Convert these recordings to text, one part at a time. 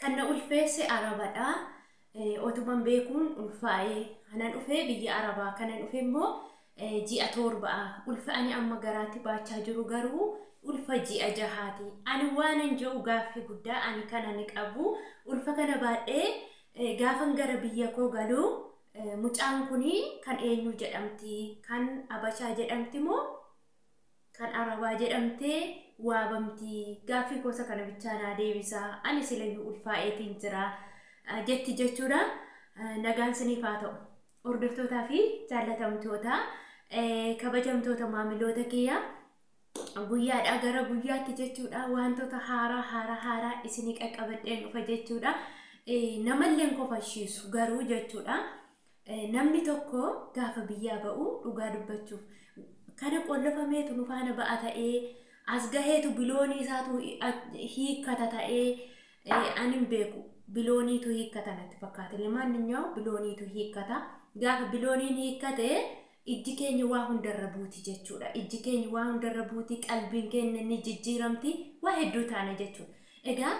Kan na ulfeesse Arabadha. Otuman beekun ulfaa'ee hanan dhufee biyya Arabaa kanan dhufe immoo ji'a torba'a. Ulfaa'ani amma garaatti baachaa jiru garuu ulfa ji'a jahaati. Ani waanan jiru gaaffii guddaa ani kana ni qabu. Ulfa kana baadhee gaafan gara biyya koo galuu mucaan kuni kan eenyu jedhamti? Kan Abashaa jedhamti moo kan Arabaa jedhamtee waabamti? Gaaffii gosa kana bichaa naa deebisa. Ani silayyuu ulfaa'eetiin jira. Jetti jechuudha. Nagaan siniif haa ta'u. Hordoftootaa fi jaallatamtoota kabajamtoota maamiloota kiyya guyyaadhaa gara guyyaatti jechuudha. Wantoota haaraa isinii qaqqabadheen dhufa jechuudha. Namallee kofashiisu garuu jechuudha. Namni tokko gaafa biyyaa ba'u dhugaa dubbachuuf kana qollofameetu nu faana ba'a ta'ee as gaheetu biloonii isaatu hiikkata ta'ee ani hin beeku. Bilooniitu hiikkata natti fakkaata. Lemaanniyyuu bilooniitu hiikkata. Gaafa bilooniin hiikkate ijji keenya waa hundarra buuti jechuudha. Ijji keenya waa hundarra buuti, qalbiin keenya ni jijjiiramti, waa hedduu taana jechuudha. Egaa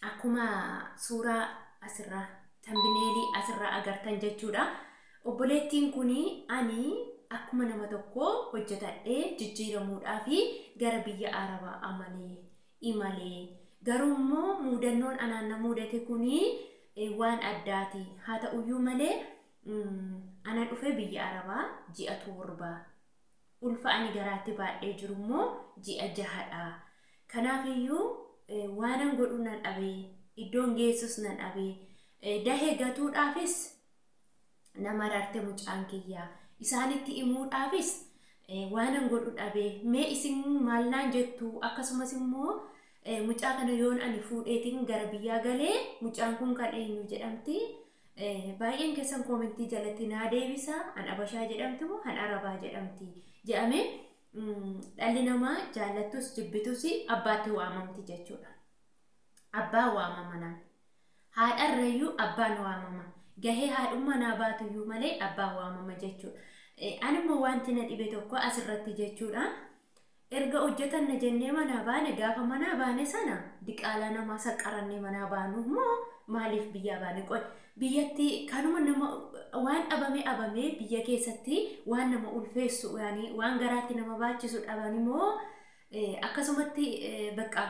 akkuma suuraa asirraa tambineelii asirraa agartan jechuudha. Obboleettiin kuni ani akkuma nama tokko hojjetadhee jijjiiramuudhaaf gara biyya Arabaa imalee garummoo muudannoon anaan mudate kuni waan addaati. Haa ta'uyyuu malee ana dhufe biyya Arabaa ji'a torbaa. Ulfa ani garaatti baadhee jirummoo ji'a jahadha. Kanaafiyyuu waanan godhu nan dhabee, iddoon geessus nan dhabee, dahee gatuudhaafis nama rarte mucaan kiyya. Isaanitti himuudhaafis waanan godhu dhabee. Mee isin maal naan jettu? Akkasumas immoo mucaa kana yoon ani fuudheetiin gara biyyaa galee mucaan kun kan eenyu jedhamti? Baay'een keessan koomentii jalatti naa deebisa. An Abashaa jedhamti moo an Arabaa jedhamti jedhame dhalli namaa jaallattus jibbitus abbaatti waamamti jechuudha. Abbaa waamama naan. Haadharrayyuu abbaan waamama. Gahee haadhummaa naa baatuyyuu malee abbaan waamama jechuudha. Animmoo wanti na dhibe tokko asirratti jechuudha. Erga hojjetan na jennee manaa baane gaafa manaa baane sana diqaalaa namaa saqqarannee manaa baanu moo maaliif biyyaa baane? Qoy biyyatti kanuma nama waan abame biyya keessatti waan nama ulfeessu yaani waan garaatti nama baachisu dhabani moo akkasumatti bakka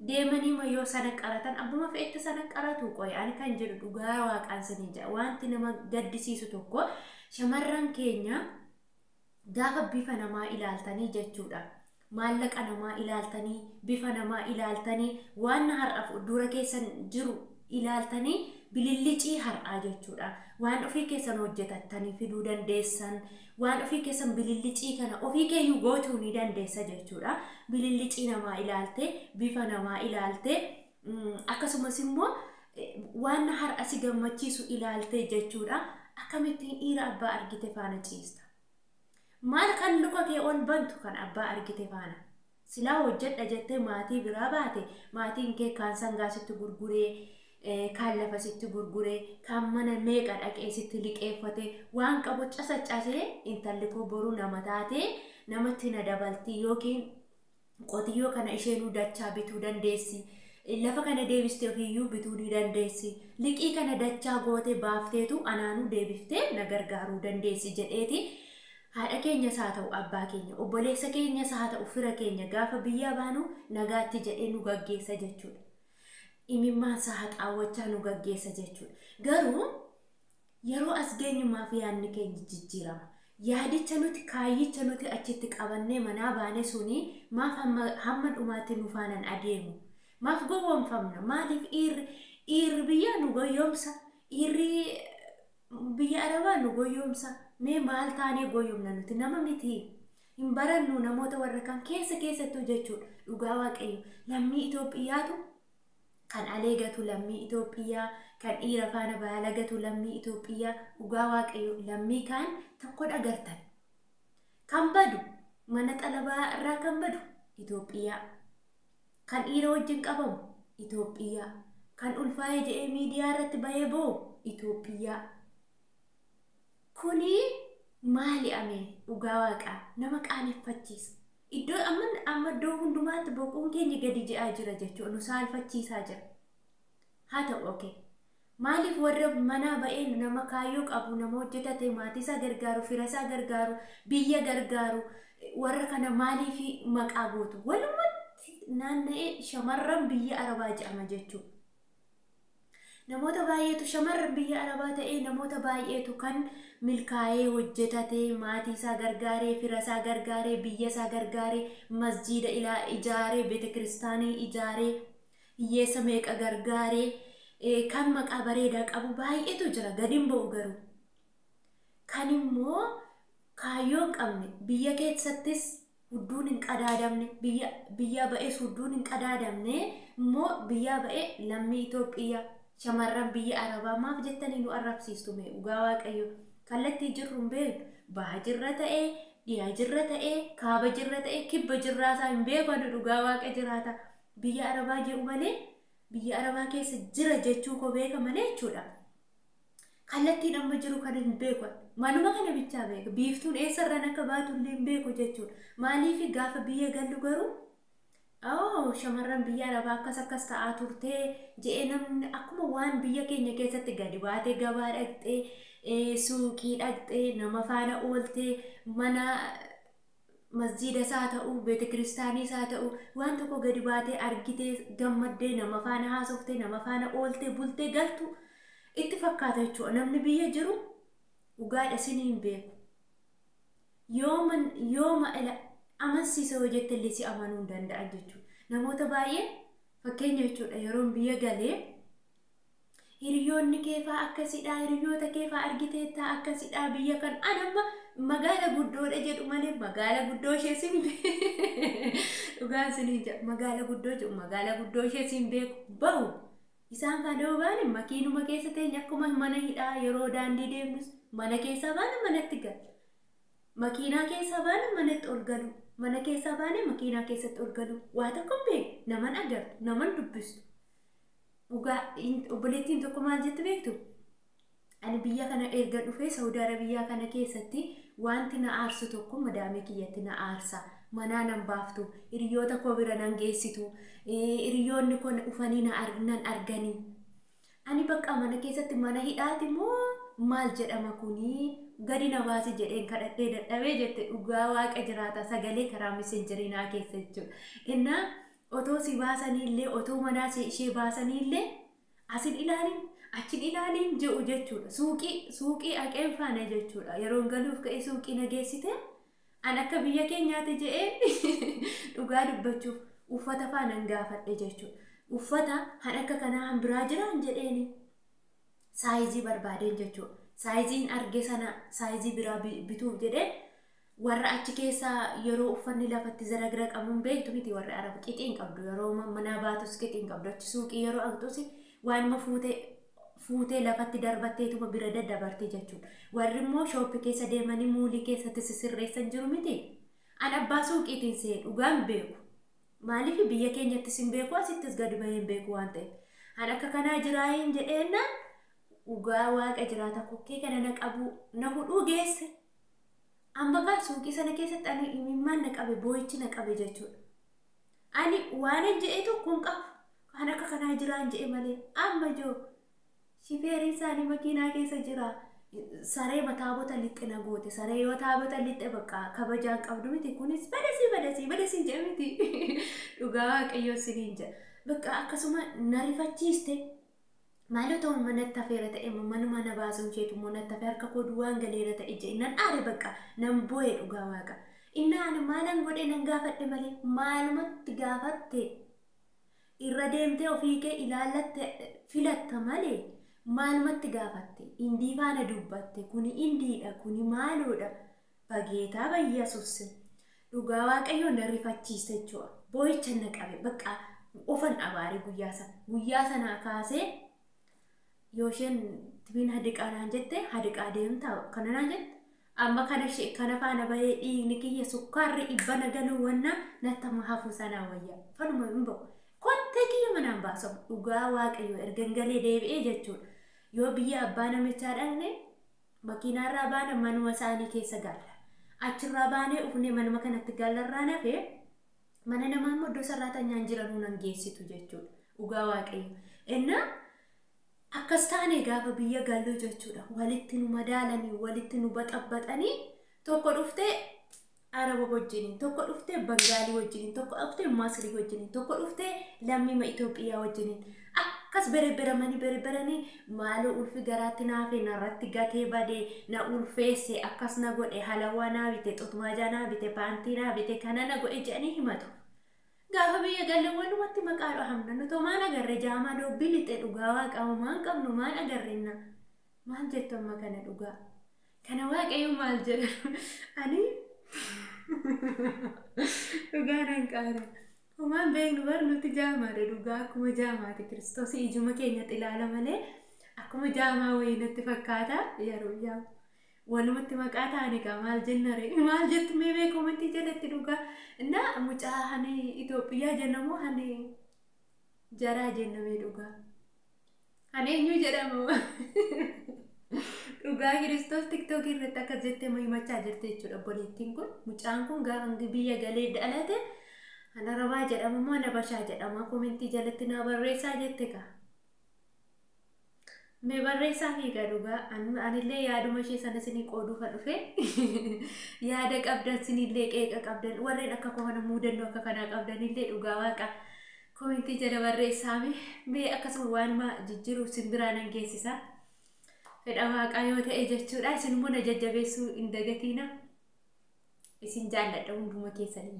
deemanii mayyoo sana qaratan abbuma fe'ette sana qaratu. Qoy ani kan jedhu dhugaa waaqaan sanii jira. Wanti nama gaddisiisu tokko shamarran keenya gaafa bifa namaa ilaaltanii jechuudha. Maallaqa namaa ilaaltanii, bifa namaa ilaaltanii, waan har'aaf dura keessan jiru ilaaltanii bilillicii har'aa jechuudha. Waan ofii keessan hojjetattanii fiduu dandeessan, waan ofii keessan bilillicii kana ofii keeyyuu gootuu ni dandeessa jechuudha. Bilillicii namaa ilaalte, bifa namaa ilaalte, akkasumas immoo waan har'a si gammachiisu ilaalte jechuudha. Akkamittiin dhiira abbaa argite faana ciista? Maal kan luka kee ol bantu kan abbaa argite faana? Silaa hojjedha jettee maatii biraa baate, maatiin kee kaan sangaa sitti gurguree, kaan lafa sitti gurguree, kaan mana meeqa dhaqee sitti liqeeffate, waan qabu casaccasee intalli koo boruu nama taate namatti na dabalti yookiin qotiyyoo kana isheenuu dachaa bituu dandeessi. Lafa kana deebistee ofiiyyuu bituu ni dandeessi. Liqii kana dachaa goote baafteetu anaanuu deebiftee na gargaaruu dandeessi jedheeti. Haadha keenyas haa ta'u abbaa keenya, obboleessa keenyas haa ta'u fira keenya gaafa biyyaa baanu nagaatti jedhee nu gaggeessa jechuudha. Imimmaansa haxaawwachaa nu gaggeessa jechuudha. Garuu yeroo as geenyummaaf yaadni keenya jijjiirama. Yaadicha nuti kaayyicha nuti achitti qabannee manaa baane suni maaf hamma dhumaatti nu faanaan adeemu? Maaf gowwoomfamna? Maaliif dhiirri biyyaa nu goyoomsa? Dhiirri biyya Arabaa nu goyoomsa? Mee maal taanee goyoomna nuti? Nama miti. Hin barannu namoota warra kan keessattuu jechuudha. Dhugaa Waaqayyo lammii Itoophiyaatu kan aleegatu lammii Itoophiyaa, kan dhiira faana baalagatu lammii Itoophiyaa. Dhugaa Waaqayyo lammii kaan tokko dhagartan. Kan badu mana xalabaa irraa kan badu Itoophiyaa. Kan dhiira wajjin qabamu Itoophiyaa. Kan ulfaa'ee jedhee miidiyaa irratti bahee ba'u Itoophiyaa. Kuni maali ame? Dhugaa Waaqaa nama qaaneffachiisa. Iddoo amma iddoo hundumaatti boquun keenya gadi ji'aa jira jechuudha. Nu saalfachiisaa jira. haa ta'u okay. Maaliif warra mana ba'ee nama kaayyoo qabu nama hojjetate maatii isaa gargaaru fira isaa gargaaru biyya gargaaru warra kana maaliif maqaa gootu walumatti naanna'ee shamarran biyya arabaa jedhama jechuudha. Namoota baay'eetu shamarran biyya arabaa ta'ee namoota baay'eetu kan milkaa'ee hojjetate maatii isaa gargaaree fira isaa gargaaree biyya isaa gargaaree masjiida ijaaree beetekiristaanii ijaaree hiyyeessa meeqa gargaaree kan maqaa bareedaa qabu baay'eetu jira gadiin ba'u garuu kan immoo kaayyoo qabne biyya keessattis hudduun hin qadaadamne biyya ba'ees hudduun hin qadaadamne immoo biyya ba'e lammii Itoophiyaa shamarran biyya arabaa maaf jettanii nu arrabsiistu mee dhugaa waaqayyo kallattii jirru hin beeknu baha jirra ta'ee dhiyaa jirra ta'ee kaaba jirra ta'ee kibba jirraasaa hin beeknu dhugaa waaqa jiraata biyya arabaa jedhu malee biyya arabaa keessa jira jechuu ko beeka malee jechuudha. Kallattiin amma jiru kan hin beeku manuma kana bichaa beeka biiftuun eessarraan akka baatullee hin beeku jechuudha. Maaliif gaafa biyya gallu garuu shamarran biyya arabaa akkas ta'aa turtee je'ee namni akkuma waan biyya keenya keessatti gadi baatee gabaa dhaqxee suuqii dhaqxee nama faana ooltee mana masjiida isaa ta'u beetekiristaanii isaa ta'u waan tokko gadi baatee argitee gammaddee nama faana haasoftee nama faana ooltee bultee galtu itti fakkaata jechuudha. Namni biyya jiru dhugaadha sin hin beeku yooma amansiisa hojjettellee si amanuu hin danda'an jechuudha. Namoota baay'ee fakkeenya jechuudha yeroon biyya galee hiriyoonni keefaa akkasidhaa hiriyoota keefaa argiteettaa akkasidhaa biyya kan anamma magaala guddoodha jedhu malee magaala guddoo ishee sin dhugaan sinii jedhu magaala guddoo jedhu magaala guddoo ishee sin beeku bahu isaan faana baane makiinuma keessa teenya akkuma mana hidhaa yeroo daandii deemnus mana keessaa baane manatti galu makiinaa keessaa baane manatti ol galu mana keessaa baane makiinaa keessatti ol galu waa tokko beeku naman agartu naman dubbistu dhugaa obboleettiin tokko maal jette beektu ani biyya kana erga dhufee Saudi Arabiyaa kana keessatti wanti na aarsu tokko madaamee kiyyatti na aarsa manaa nan baaftu hiriyoota koo bira nan geessitu hiriyoonni kun ufanii nan arganii ani bakka mana keessatti mana hidhaati moo maal jedhama kuni gadi na baasi jedheen kadhadhee dadhabee jette dhugaa waaqa jiraata sagalee karaa messenjerinaa keessa jechuudha. Innaa otoo si baasaniillee otoo manaa ishee baasaniillee asin ilaalin achin ilaalin jedhu jechuudha. Suuqii haqeen faana jechuudha. Yeroon galuuf ka'ee suuqii nageessite an akka biyya keenyaati jedheen dhugaa dubbachuuf uffata faana hin gaafadhe jechuudha. Uffata han akka kanaa han biraa jiraan jedheeni saayizii barbaadeen jechuudha. Saayiziin arge sana saayizii biraa bituuf jedhee warra achi keessaa yeroo uffanni lafatti zaragra qabuun beektu miti warra araba qixiin qabdu yeroo mana baatus qixiin qabdu achi suuqii yeroo aqxusi waanuma fuutee lafatti darbatteetuma bira daddabarti jechuudha. Warri immoo shooppii keessa deemanii muulii keessatti sisirreessan jiru miti. An abbaa suuqiitiin see dhugaan beeku. Maaliif biyya keenyatti sin beeku asittis gadi baheen beeku waan ta'eef. An akka kanaa jiraayeen jedheennaan dhugaa waaqa jiraata kokkee kana na qabu na hudhuu geesse. Amma kaan suuqii sana keessatti ani imimmaan na qabe boo'ichi na qabe jechuudha. Ani waan je'ee tokkoon qabu kan akka kanaa jiraan je'e malee amma joo shifeerii isaanii makiinaa keessa jira saree mataabota lixxe na goote saree yoo taabota lixxe bakka kabajaan qabdu miti kunis badasii je'e miti dhugaa waaqayyoo siniin jedha bakka akkasuma na rifachiiste maaliif ta'u manatti hafeera ta'e manuma na baasuun isheetu manatti hafee harka koo duwwaan galeera ta'e jedhe nan aare bakka nan boo'e dhugaa waaqa innaa ani maalan godhe nan gaafadhe malee maalumatti gaafatte irra deemtee ofii kee ilaallatte filatta malee maalumatti gaafatte indii faana dubbatte kuni indiidha kuni maaloodha bageetaa bayyasuusse dhugaa waaqayyoo na rifachiiste jechuudha boo'icha na qabe bakka ofan abaare guyyaa sana kaasee Yoshen tibin hadiqaanaan jette hadiqaa deemta kananaan jette amma kana faana bahee dhiigni kiyya sukkaarri ibbana galuu wanna nattama hafuu sanaa wayyaa fanuma hin ba'u kottee kiyya manaan baasamu dhugaa waaqayyoo ergan galee deebi'ee jechuudha. Yoo biyya abbaa namichaa dhaqne makiinaarraa baana manuma isaanii keessa galla achirraa baanee ufnee manuma kanatti gallarraa nafee mana namaa immoo iddoo sarraata nyaan jiranuu nan geessitu jechuudha dhugaa waaqayyoo innaa akkastaane gaafa biyya gallu jechuudha walitti nu madaalanii walitti nu baxabbaxanii tokko dhuftee Araba wajjiniin tokko dhuftee Bengaali wajjiniin tokko dhuftee Masri wajjiniin tokko dhuftee lammii Itoophiyaa wajjiniin akkas bereberanii maaloo ulfi garaatti naafe narratti gatee badee na ulfeesse akkas na godhe halawaa naa bite xutmaajaa naa bite paantii naa bite kana na godhe jedhanii himatu. Gaafa biyya galle walumatti maqaa dhahamna nuto maan agarre jaamaa dubbii lixe dhugaa waaqamu maan qabnu maan agarrenna maal jettu amma kana dhugaa kana waaqayyo maal jedhu ani dhugaa nan qaara homaan beeknu barnuti jaamaadha dhugaa akkuma jaamaati Kiristoos ijuma keenyatti ilaala malee akkuma jaamaa wayiinatti fakkaata yeroo yaa walumatti maqaa taane qa maal jennare maal jettu mee beekomatti jalatti dhugaa na mucaa hani Itoophiyaa jennamu hani jaraa jenname dhugaa hani eenyu jedhama dhugaa Kiristoos TikTok irratti akka jettee himachaa jirti jechuudha boleettiin kun mucaan kun gaafa biyya galee dhalate ana Arabaa jedhama moo Habashaa jedhama komentii jalatti na barreessaa jette ka me barreessaa fi dhugaa anillee yaaduma ishee sana isinii qooduufa dhufe yaada qabdan isinillee qeeqa qabdan warreen akka kana muudannoo akka kanaa qabdanillee dhugaa waaqa komentii jala barreessaa me akkasuma waanuma jijjiiruuf sinbiraa nan geessisa fedha waaqaa yoo ta'e jechuudha isin immoo na jajjabeessuu hin dagatiina isin jaalladha hunduma keessanii